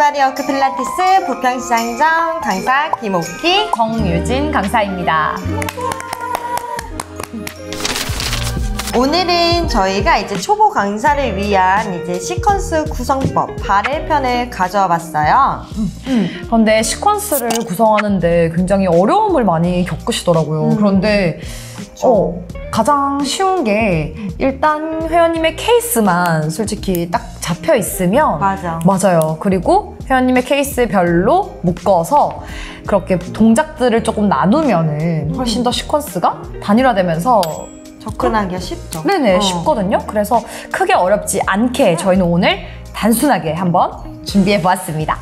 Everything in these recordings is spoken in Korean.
에브리바디 워크 필라테스 부평시장점 강사 김옥희, 정유진 강사입니다. 오늘은 저희가 이제 초보 강사를 위한 이제 시퀀스 구성법 발의 편을 가져와 봤어요. 그런데 시퀀스를 구성하는데 굉장히 어려움을 많이 겪으시더라고요. 그런데 가장 쉬운 게 일단 회원님의 케이스만 솔직히 딱 잡혀 있으면 맞아요. 그리고 회원님의 케이스별로 묶어서 그렇게 동작들을 조금 나누면은 훨씬 더 시퀀스가 단일화되면서 접근하기가 쉽죠. 네네, 쉽거든요. 그래서 크게 어렵지 않게 저희는 오늘 단순하게 한번 준비해보았습니다.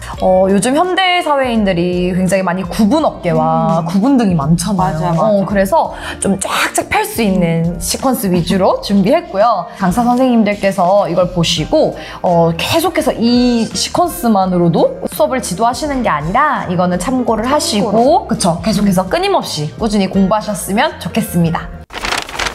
요즘 현대 사회인들이 굉장히 많이 구분 어깨와 구분 등이 많잖아요. 맞아. 그래서 좀 쫙쫙 펼 수 있는 시퀀스 위주로 준비했고요. 강사 선생님들께서 이걸 보시고 계속해서 이 시퀀스만으로도 수업을 지도하시는 게 아니라 이거는 참고를 하시고 그쵸? 계속해서 끊임없이 꾸준히 공부하셨으면 좋겠습니다.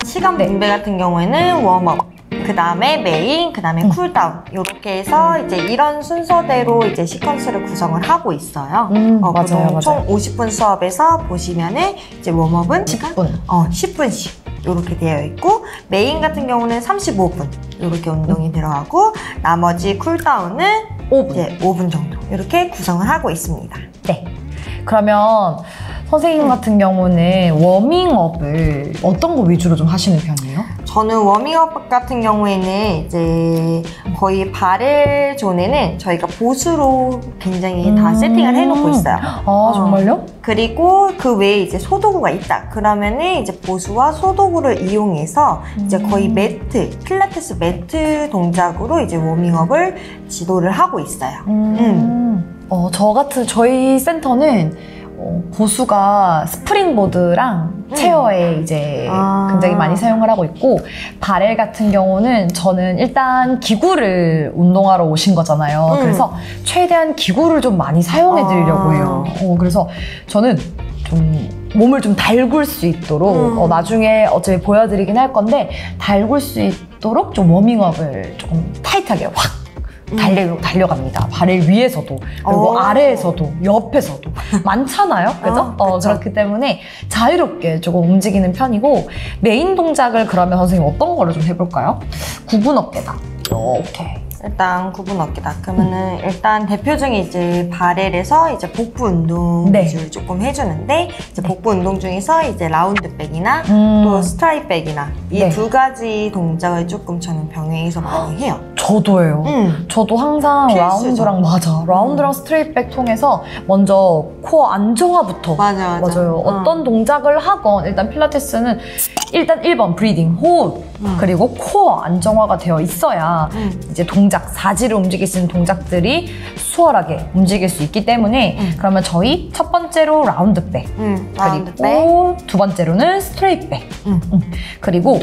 시간 분배 같은 경우에는 웜업, 그 다음에 메인, 그 다음에 쿨다운 이렇게 해서 이제 이런 순서대로 이제 시퀀스를 구성을 하고 있어요. 맞아요. 총 50분 수업에서 보시면은 이제 웜업은 10분씩 이렇게 되어 있고 메인 같은 경우는 35분 이렇게 운동이 들어가고 나머지 쿨다운은 5분. 이제 5분 정도 이렇게 구성을 하고 있습니다. 네. 그러면 선생님 같은 경우는 워밍업을 어떤 거 위주로 좀 하시는 편이에요? 저는 워밍업 같은 경우에는 이제 거의 발의 존에는 저희가 보수로 굉장히 다 세팅을 해놓고 있어요. 아, 정말요? 그리고 그 외에 이제 소도구가 있다. 그러면은 이제 보수와 소도구를 이용해서 이제 거의 매트, 필라테스 매트 동작으로 이제 워밍업을 지도를 하고 있어요. 저희 센터는 보수가 스프링보드랑 체어에 이제 굉장히 많이 사용을 하고 있고 바렐 같은 경우는 저는 일단 기구를 운동하러 오신 거잖아요. 그래서 최대한 기구를 좀 많이 사용해 드리려고 해요. 그래서 저는 좀 몸을 좀 달굴 수 있도록 나중에 어차피 보여드리긴 할 건데 달굴 수 있도록 좀 워밍업을 조금 타이트하게 확 달려갑니다. 발을 위에서도 그리고 아래에서도 옆에서도 많잖아요. 그죠? 그렇기 때문에 자유롭게 조금 움직이는 편이고 메인 동작을 그러면 선생님 어떤 거를 좀 해볼까요? 구분 어깨다. 오케이. 일단 구분 어깨다. 그러면은 일단 대표적인 이제 바렐에서 이제 복부 운동 위주로 조금 해주는데 이제 복부 운동 중에서 이제 라운드백이나 또 스트라이백이나 이 두 가지 동작을 조금 저는 병행해서 많이 해요. 저도예요. 저도 항상 필수죠. 라운드랑 스트레이트백 통해서 먼저 코어 안정화부터 맞아요. 어떤 동작을 하건 일단 필라테스는 일단 1번 브리딩, 호흡 그리고 코어 안정화가 되어 있어야 이제 동작, 사지를 움직일 수 있는 동작들이 수월하게 움직일 수 있기 때문에 그러면 저희 첫 번째로 라운드백 그리고 두 번째로는 스트레이트백 그리고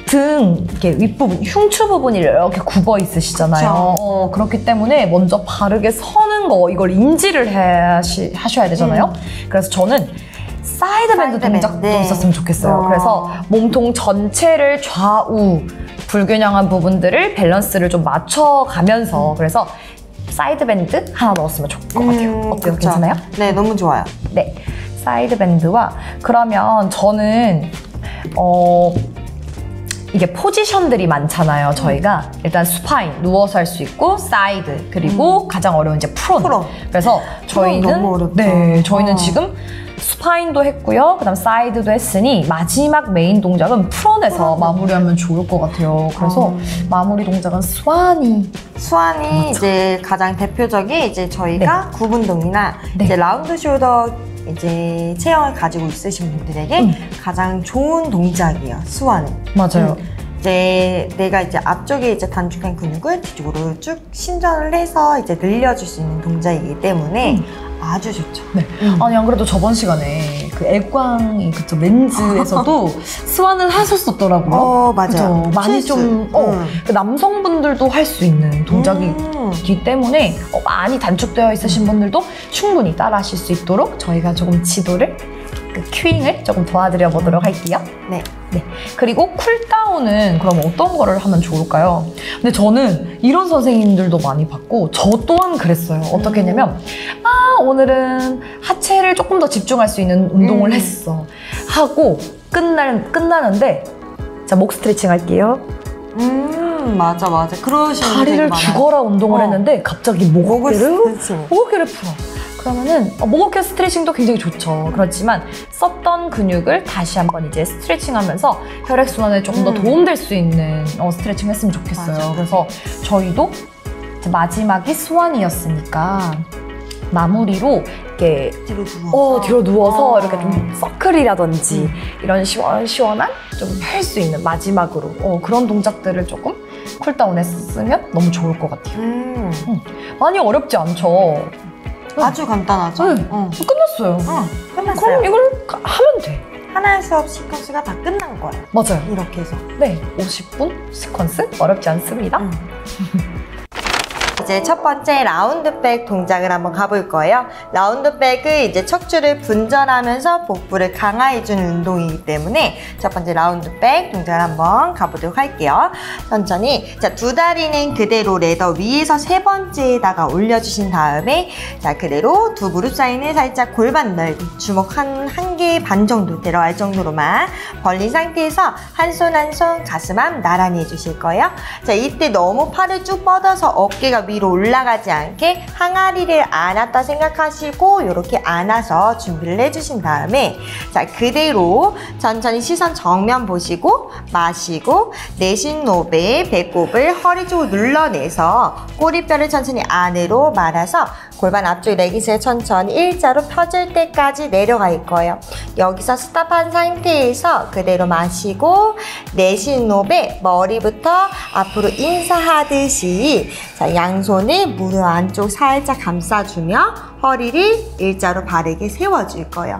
등 이렇게 윗부분, 흉추 부분이 이렇게 굽어 있으시잖아요. 그렇기 때문에 먼저 바르게 서는 거 이걸 인지를 하셔야 되잖아요. 그래서 저는 사이드밴드 동작도 있었으면 좋겠어요. 그래서 몸통 전체를 좌우 불균형한 부분들을 밸런스를 좀 맞춰가면서 그래서 사이드밴드 하나 넣었으면 좋을 것 같아요. 어때요? 괜찮아요? 네, 너무 좋아요. 네, 사이드밴드와 그러면 저는 이게 포지션들이 많잖아요. 저희가 일단 수파인, 누워서 할 수 있고 사이드, 그리고 가장 어려운 이제 프론. 그래서 저희는 너무 어렵죠. 저희는 지금 스파인도 했고요. 그다음 사이드도 했으니 마지막 메인 동작은 프론에서 마무리하면 좋을 것 같아요. 그래서 마무리 동작은 스와니 이제 가장 대표적인 이제 저희가 구분동이나 이제 라운드 숄더 이제 체형을 가지고 있으신 분들에게 가장 좋은 동작이에요. 스완은. 맞아요. 이제 내가 이제 앞쪽에 이제 단축한 근육을 뒤쪽으로 쭉 신전을 해서 이제 늘려줄 수 있는 동작이기 때문에 아주 좋죠. 아니 안 그래도 저번 시간에 그 애광이 그쵸 렌즈에서도 스완을 하셨었더라고요. 맞아요. 그쵸? 많이 좀 그 남성분들도 할 수 있는 동작이기 때문에 많이 단축되어 있으신 분들도 충분히 따라 하실 수 있도록 저희가 조금 지도를 그 큐잉을 조금 도와드려 보도록 할게요. 네. 네. 그리고 쿨다운은 그럼 어떤 거를 하면 좋을까요? 근데 저는 이런 선생님들도 많이 봤고 저 또한 그랬어요. 어떻게 했냐면 오늘은 하체를 조금 더 집중할 수 있는 운동을 했어 하고 끝나는데 자, 목 스트레칭 할게요. 맞아. 그러시는 다리를 죽어라 운동을 했는데 갑자기 목어깨를 풀어. 그러면은 목어깨 스트레칭도 굉장히 좋죠. 그렇지만 썼던 근육을 다시 한번 이제 스트레칭하면서 혈액순환에 조금 더 도움될 수 있는 스트레칭 했으면 좋겠어요. 맞아. 그래서 저희도 이제 마지막이 소환이었으니까 마무리로 이렇게 뒤로 누워서 이렇게 좀 서클이라든지 이런 시원한 좀 할 수 있는 마지막으로 그런 동작들을 조금 쿨다운 했으면 너무 좋을 것 같아요. 많이 어렵지 않죠? 아주 간단하죠? 끝났어요. 끝났어요. 그럼 이걸 하면 돼. 하나의 수업 시퀀스가 다 끝난 거예요. 맞아요. 이렇게 해서. 네, 50분 시퀀스 어렵지 않습니다. 이제 첫 번째 라운드백 동작을 한번 가볼 거예요. 라운드백은 이제 척추를 분절하면서 복부를 강화해주는 운동이기 때문에 첫 번째 라운드백 동작을 한번 가보도록 할게요. 천천히. 자, 두 다리는 그대로 레더 위에서 세 번째에다가 올려주신 다음에 자, 그대로 두 무릎 사이는 살짝 골반 넓이 주먹 한 개 반 정도 들어갈 정도로만 벌린 상태에서 한 손 한 손 가슴 앞 나란히 해주실 거예요. 자, 이때 너무 팔을 쭉 뻗어서 어깨가 위로 올라가지 않게 항아리를 안았다 생각하시고 이렇게 안아서 준비를 해주신 다음에 자, 그대로 천천히 시선 정면 보시고 마시고 내쉰 호흡에 배꼽을 허리 쪽으로 눌러내서 꼬리뼈를 천천히 안으로 말아서 골반 앞쪽 레깅스에 천천히 일자로 펴질 때까지 내려갈 거예요. 여기서 스탑한 상태에서 그대로 마시고 내쉰 호흡에 머리부터 앞으로 인사하듯이 자, 양손을 무릎 안쪽 살짝 감싸주며 허리를 일자로 바르게 세워줄 거예요.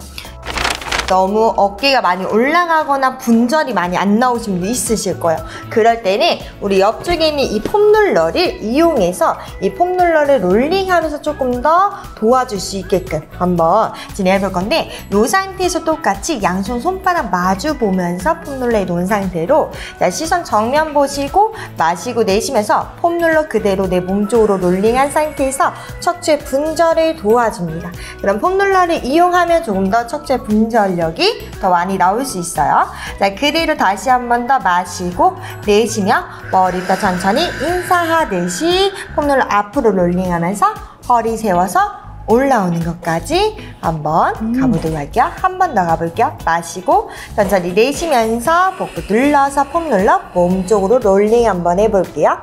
너무 어깨가 많이 올라가거나 분절이 많이 안 나오신 분도 있으실 거예요. 그럴 때는 우리 옆쪽에 있는 이 폼롤러를 이용해서 이 폼롤러를 롤링하면서 조금 더 도와줄 수 있게끔 한번 진행해 볼 건데 이 상태에서 똑같이 양손 손바닥 마주 보면서 폼롤러에 놓은 상태로 자, 시선 정면 보시고 마시고 내쉬면서 폼롤러 그대로 내 몸쪽으로 롤링한 상태에서 척추의 분절을 도와줍니다. 그럼 폼롤러를 이용하면 조금 더 척추의 분절 력이 더 많이 나올 수 있어요. 자, 그대로 다시 한 번 더 마시고 내쉬며 머리부터 천천히 인사하듯이 폼롤러 앞으로 롤링하면서 허리 세워서 올라오는 것까지 한번 가보도록 할게요. 한 번 더 가볼게요. 마시고 천천히 내쉬면서 복부 눌러서 폼롤러 몸쪽으로 롤링 한번 해볼게요.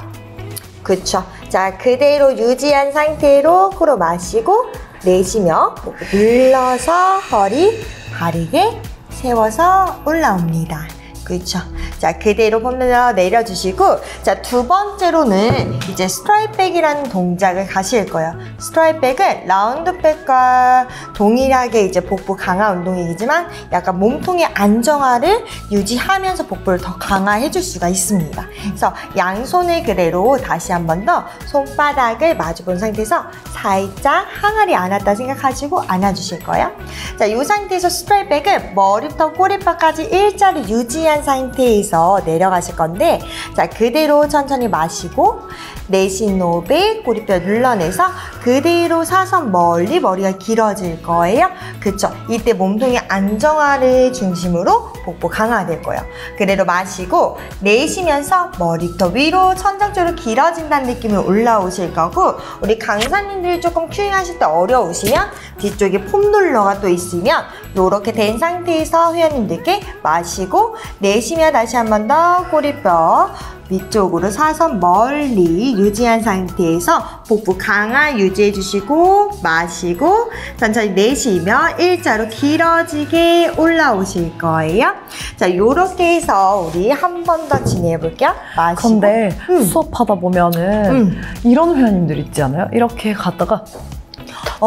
그쵸. 자, 그대로 유지한 상태로 코로 마시고 내쉬며 복부 눌러서 허리 바르게 세워서 올라옵니다. 그렇죠. 자, 그대로 폼롤러 내려주시고 자, 두 번째로는 이제 스트라이백이라는 동작을 가실 거예요. 스트라이백은 라운드백과 동일하게 이제 복부 강화 운동이지만 약간 몸통의 안정화를 유지하면서 복부를 더 강화해 줄 수가 있습니다. 그래서 양손을 그대로 다시 한 번 더 손바닥을 마주 본 상태에서 살짝 항아리 안았다 생각하시고 안아주실 거예요. 자, 이 상태에서 스트라이백은 머리부터 꼬리뼈까지 일자로 유지한 상태에서 내려가실 건데 자, 그대로 천천히 마시고 내쉰 호흡에 꼬리뼈 눌러내서 그대로 사선 멀리 머리가 길어질 거예요. 그쵸? 이때 몸통의 안정화를 중심으로 복부 강화될 거예요. 그대로 마시고 내쉬면서 머리부터 위로 천장 쪽으로 길어진다는 느낌으로 올라오실 거고 우리 강사님들이 조금 큐잉하실 때 어려우시면 뒤쪽에 폼롤러가 또 있으면 이렇게 된 상태에서 회원님들께 마시고 내쉬며 다시 한 번 더 꼬리뼈 위쪽으로 사선 멀리 유지한 상태에서 복부 강화 유지해 주시고 마시고 천천히 내쉬며 일자로 길어지게 올라오실 거예요. 자, 요렇게 해서 우리 한 번 더 진행해 볼게요. 마시고. 근데 수업하다 보면은 이런 회원님들 있지 않아요? 이렇게 갔다가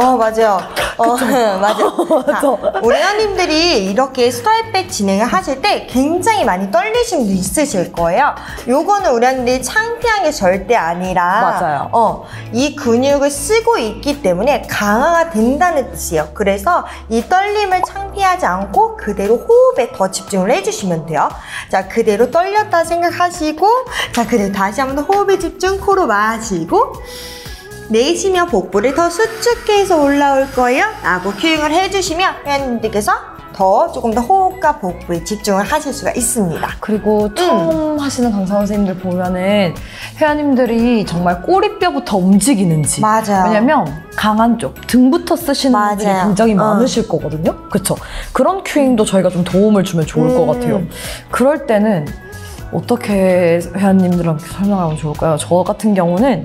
맞아요. 맞아. 자, 우리 회원님들이 이렇게 스트라이프백 진행을 하실 때 굉장히 많이 떨리신 분도 있으실 거예요. 요거는 우리 회원님들이 창피한 게 절대 아니라 맞아요. 이 근육을 쓰고 있기 때문에 강화가 된다는 뜻이에요. 그래서 이 떨림을 창피하지 않고 그대로 호흡에 더 집중을 해주시면 돼요. 자, 그대로 떨렸다 생각하시고, 자, 그대로 다시 한번 더 호흡에 집중. 코로 마시고 내쉬며 복부를 더 수축해서 올라올 거예요 라고 큐잉을 해주시면 회원님들께서 조금 더 호흡과 복부에 집중을 하실 수가 있습니다. 그리고 처음 하시는 강사 선생님들 보면은 회원님들이 정말 꼬리뼈부터 움직이는지. 맞아요. 왜냐면 강한 쪽, 등부터 쓰시는 분들이 굉장히 많으실 거거든요. 그쵸? 그런 큐잉도 저희가 좀 도움을 주면 좋을 것 같아요. 그럴 때는 어떻게 회원님들한테 설명하면 좋을까요? 저 같은 경우는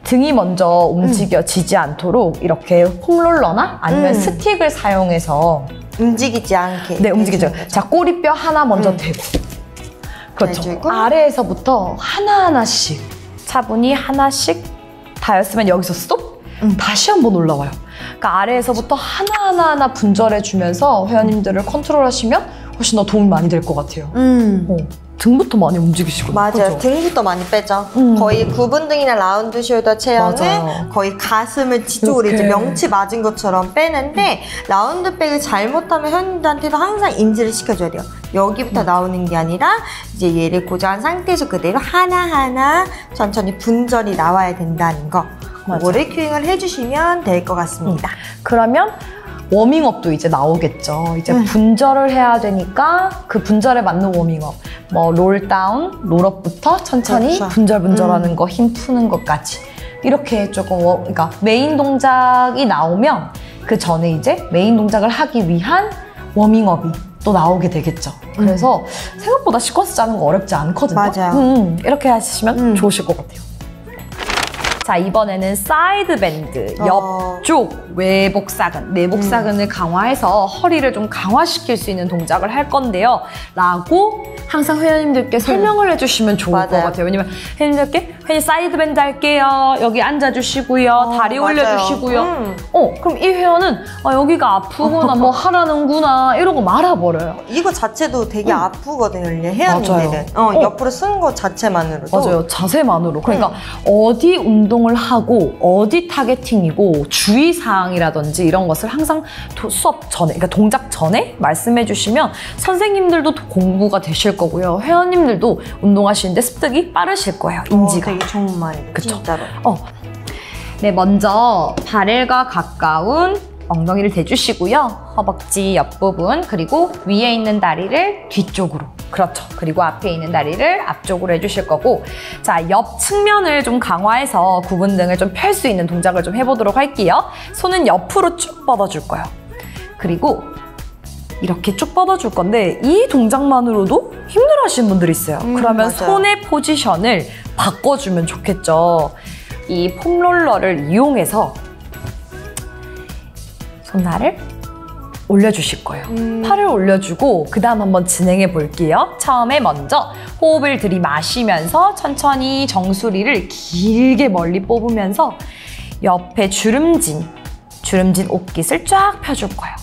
등이 먼저 움직여지지 않도록 이렇게 폼롤러나 아니면 스틱을 사용해서 움직이지 않게. 네, 움직이죠. 자, 꼬리뼈 하나 먼저 대고. 그렇죠. 대주고. 아래에서부터 하나하나씩 차분히 하나씩 다였으면 여기서 스톱? 다시 한번 올라와요. 그러니까 아래에서부터 하나하나 분절해주면서 회원님들을 컨트롤하시면 훨씬 더 도움이 많이 될 것 같아요. 등부터 많이 움직이시거든요. 맞아요. 그렇죠? 등부터 많이 빼죠. 거의 구분등이나 라운드 숄더 체형은 맞아요. 거의 가슴을 뒤쪽으로 이렇게. 이제 명치 맞은 것처럼 빼는데 라운드백을 잘못하면 회원님들한테도 항상 인지를 시켜줘야 돼요. 여기부터 나오는 게 아니라 이제 얘를 고정한 상태에서 그대로 하나하나 천천히 분절이 나와야 된다는 거. 그거를 큐잉을 해주시면 될 것 같습니다. 그러면 워밍업도 이제 나오겠죠. 이제 분절을 해야 되니까 그 분절에 맞는 워밍업. 뭐 롤다운, 롤업부터 천천히 그렇죠. 분절하는 거, 힘 푸는 것까지. 이렇게 조금 그러니까 메인 동작이 나오면 그 전에 이제 메인 동작을 하기 위한 워밍업이 또 나오게 되겠죠. 그래서 생각보다 시퀀스 짜는 거 어렵지 않거든요. 맞아요. 이렇게 하시면 좋으실 것 같아요. 자, 이번에는 사이드 밴드, 옆쪽 외복사근, 내복사근을 강화해서 허리를 좀 강화시킬 수 있는 동작을 할 건데요. 라고 항상 회원님들께 설명을 해주시면 좋을 것 같아요. 왜냐면 회원님들께 회원님 사이드 밴드 할게요. 여기 앉아주시고요. 다리 올려주시고요. 그럼 이 회원은 여기가 아프구나, 뭐 하라는구나 이러고 말아버려요. 이거 자체도 되게 아프거든요, 회원님들은. 옆으로 쓰는 것 자체만으로도. 맞아요. 자세만으로. 그러니까 어디 운동을 하고 어디 타겟팅이고 주의사항이라든지 이런 것을 항상 수업 전에, 그러니까 동작 전에 말씀해 주시면 선생님들도 공부가 되실 거고요. 회원님들도 운동하시는데 습득이 빠르실 거예요. 인지가. 되게 좋은 말이에요. 그쵸? 진짜로. 네, 먼저 발열과 가까운 엉덩이를 대주시고요. 허벅지 옆부분, 그리고 위에 있는 다리를 뒤쪽으로. 그렇죠. 그리고 앞에 있는 다리를 앞쪽으로 해주실 거고, 자, 옆 측면을 좀 강화해서 구분등을 좀 펼 수 있는 동작을 좀 해보도록 할게요. 손은 옆으로 쭉 뻗어줄 거예요. 그리고 이렇게 쭉 뻗어줄 건데 이 동작만으로도 힘들어하시는 분들이 있어요. 그러면 맞아요. 손의 포지션을 바꿔주면 좋겠죠. 이 폼롤러를 이용해서 손날을 올려주실 거예요. 팔을 올려주고 그 다음 한번 진행해 볼게요. 처음에 먼저 호흡을 들이마시면서 천천히 정수리를 길게 멀리 뽑으면서 옆에 주름진 옷깃을 쫙 펴줄 거예요.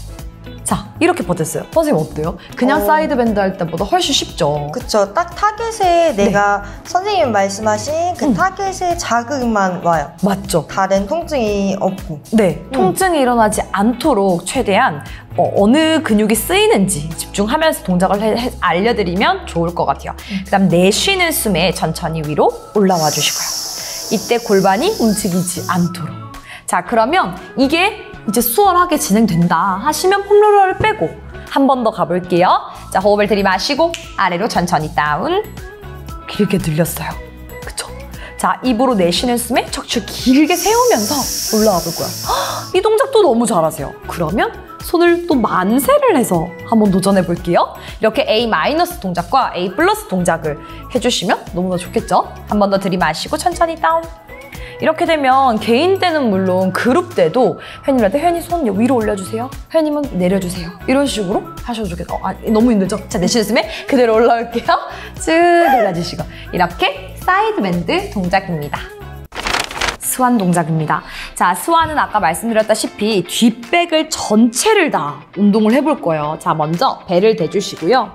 자, 이렇게 버텼어요. 선생님 어때요? 그냥 사이드 밴드 할 때보다 훨씬 쉽죠? 그쵸. 딱 타겟에 내가 선생님 말씀하신 그 타겟에 자극만 와요. 맞죠? 다른 통증이 없고. 네, 통증이 일어나지 않도록 최대한 어느 근육이 쓰이는지 집중하면서 동작을 알려드리면 좋을 것 같아요. 그 다음 내쉬는 숨에 천천히 위로 올라와 주시고요. 이때 골반이 움직이지 않도록. 자, 그러면 이게 이제 수월하게 진행된다 하시면 폼롤러를 빼고 한 번 더 가볼게요. 자, 호흡을 들이마시고 아래로 천천히 다운. 길게 늘렸어요. 그쵸? 자, 입으로 내쉬는 숨에 척추 길게 세우면서 올라와 볼 거예요. 이 동작도 너무 잘하세요. 그러면 손을 또 만세를 해서 한번 도전해 볼게요. 이렇게 A- 동작과 A+ 동작을 해주시면 너무나 좋겠죠? 한 번 더 들이마시고 천천히 다운. 이렇게 되면 개인 때는 물론 그룹 때도 회원님한테 회원님 손 위로 올려주세요. 회원님은 내려주세요. 이런 식으로 하셔도 좋겠어요. 너무 힘들죠? 자, 내쉬는 숨에 그대로 올라올게요. 쭉 올라주시고 이렇게 사이드 밴드 동작입니다. 스완 동작입니다. 자, 스완은 아까 말씀드렸다시피 뒷백을 전체를 다 운동을 해볼 거예요. 자, 먼저 배를 대주시고요.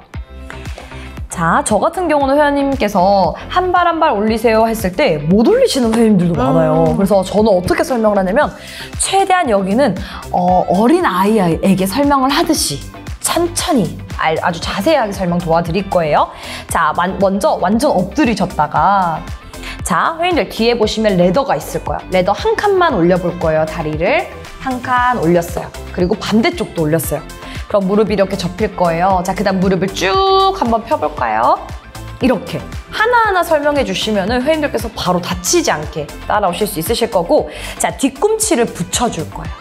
자, 저 같은 경우는 회원님께서 한 발 한 발 올리세요 했을 때 못 올리시는 회원님들도 많아요. 그래서 저는 어떻게 설명을 하냐면 최대한 여기는 어린 아이에게 설명을 하듯이 천천히 아주 자세하게 설명 도와드릴 거예요. 자, 먼저 완전 엎드리셨다가 자, 회원님들 뒤에 보시면 레더가 있을 거예요. 레더 한 칸만 올려볼 거예요. 다리를 한 칸 올렸어요. 그리고 반대쪽도 올렸어요. 그럼 무릎이 이렇게 접힐 거예요. 자, 그 다음 무릎을 쭉 한번 펴볼까요? 이렇게 하나하나 설명해 주시면은 회원님들께서 바로 다치지 않게 따라오실 수 있으실 거고, 자, 뒤꿈치를 붙여줄 거예요.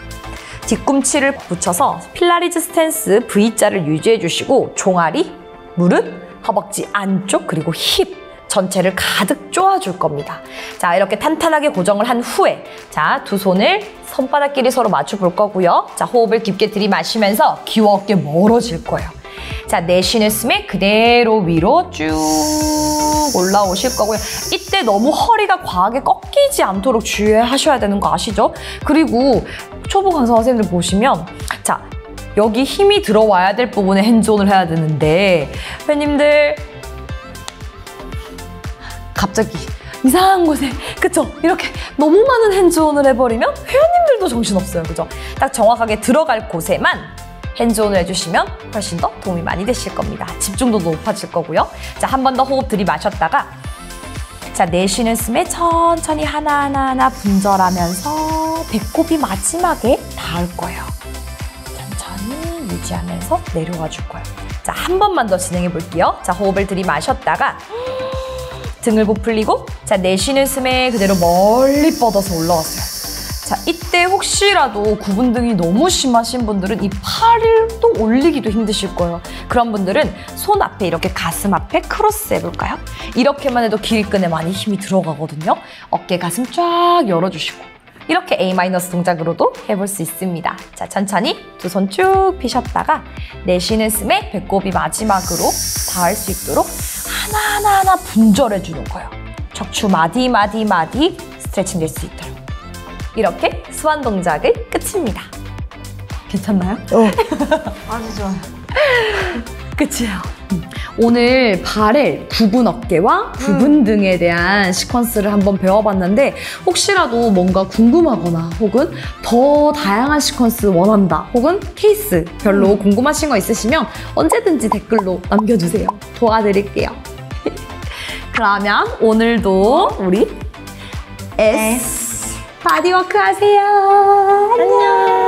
뒤꿈치를 붙여서 필라리즈 스탠스 V자를 유지해 주시고 종아리, 무릎, 허벅지 안쪽 그리고 힙 전체를 가득 쪼아줄 겁니다. 자, 이렇게 탄탄하게 고정을 한 후에 자, 두 손을 손바닥끼리 서로 맞춰 볼 거고요. 자, 호흡을 깊게 들이마시면서 귀와 어깨 멀어질 거예요. 자, 내쉬는 숨에 그대로 위로 쭉 올라오실 거고요. 이때 너무 허리가 과하게 꺾이지 않도록 주의하셔야 되는 거 아시죠? 그리고 초보 강사 선생님들 보시면 자, 여기 힘이 들어와야 될 부분에 핸즈온을 해야 되는데 회원님들 갑자기 이상한 곳에 그쵸? 이렇게 너무 많은 핸즈온을 해버리면 회원님들도 정신없어요. 그죠? 딱 정확하게 들어갈 곳에만 핸즈온을 해주시면 훨씬 더 도움이 많이 되실 겁니다. 집중도도 높아질 거고요. 자, 한 번 더 호흡 들이마셨다가 자, 내쉬는 숨에 천천히 하나하나 분절하면서 배꼽이 마지막에 닿을 거예요. 천천히 유지하면서 내려와 줄 거예요. 자, 한 번만 더 진행해 볼게요. 자, 호흡을 들이마셨다가 등을 부풀리고 자, 내쉬는 숨에 그대로 멀리 뻗어서 올라왔어요. 자, 이때 혹시라도 구분등이 너무 심하신 분들은 이 팔을 또 올리기도 힘드실 거예요. 그런 분들은 손 앞에 이렇게 가슴 앞에 크로스 해볼까요? 이렇게만 해도 길근에 많이 힘이 들어가거든요. 어깨 가슴 쫙 열어주시고 이렇게 A- 동작으로도 해볼 수 있습니다. 자, 천천히 두 손 쭉 펴셨다가 내쉬는 숨에 배꼽이 마지막으로 닿을 수 있도록 하나하나 분절해 주는 거예요. 척추 마디 스트레칭 될 수 있도록. 이렇게 스완 동작을 끝입니다. 괜찮나요? 아주 좋아요. 끝이에요. 오늘 발의 굽은 어깨와 굽은 등에 대한 시퀀스를 한번 배워봤는데 혹시라도 뭔가 궁금하거나 혹은 더 다양한 시퀀스 원한다 혹은 케이스 별로 궁금하신 거 있으시면 언제든지 댓글로 남겨주세요. 도와드릴게요. 그러면 오늘도 우리 S 바디워크 하세요. 안녕.